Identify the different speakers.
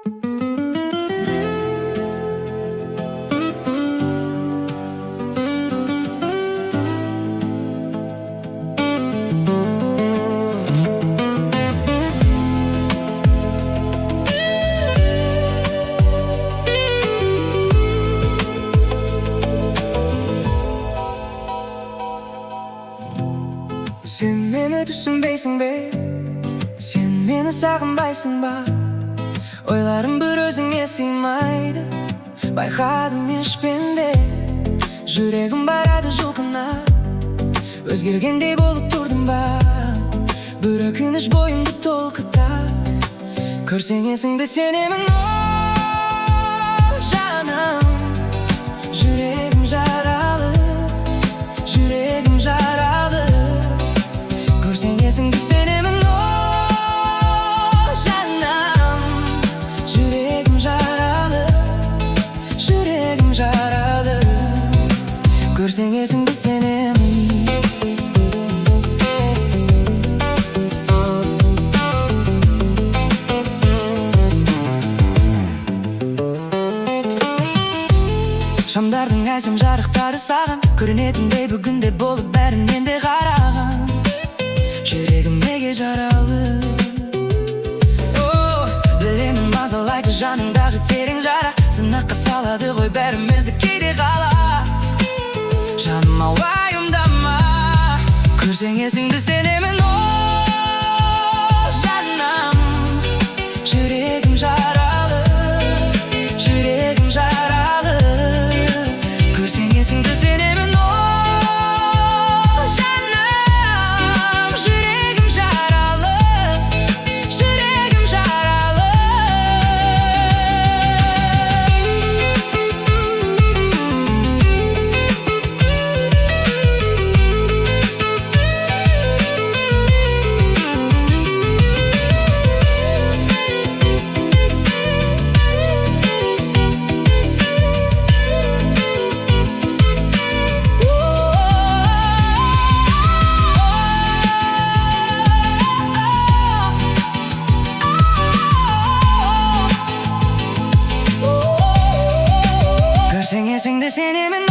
Speaker 1: Sen meni düşünbeysin be, sen meni sagınbayсың ба? Oylarım bir özüңe sıymaydı, baykadım ешпенде. Жүрегім барады жұлқына, өзгергендей болып тұрдым ба? Bir өкініш бойымды толқыта, көрсең есіңді сенемін. О, жаным, жүрегім жаралы, жүрегім жаралы. Көрсең есіңді сенемін. О, жаным, жүрегім жаралы, жүрегім жаралы. Көрсең есіңді сенемін. Шамдардың әсем жарықтары саған көрінетіндей бүгінде болып бәрінен де қараған. Жүрегім неге жаралы? О, білемін мазалайды жаныңдағы терең жара, сынаққа салады ғой бәрімізді кейде қала. Жаным ау уайымдама, көрсең есіңді сенемін. О, жаным, жүрегім жаралы, жүрегім жаралы. Көрсең есіңді сенемін. О, жаным, жүрегім жаралы, жүрегім жаралы. Көрсең есіңді сенемін.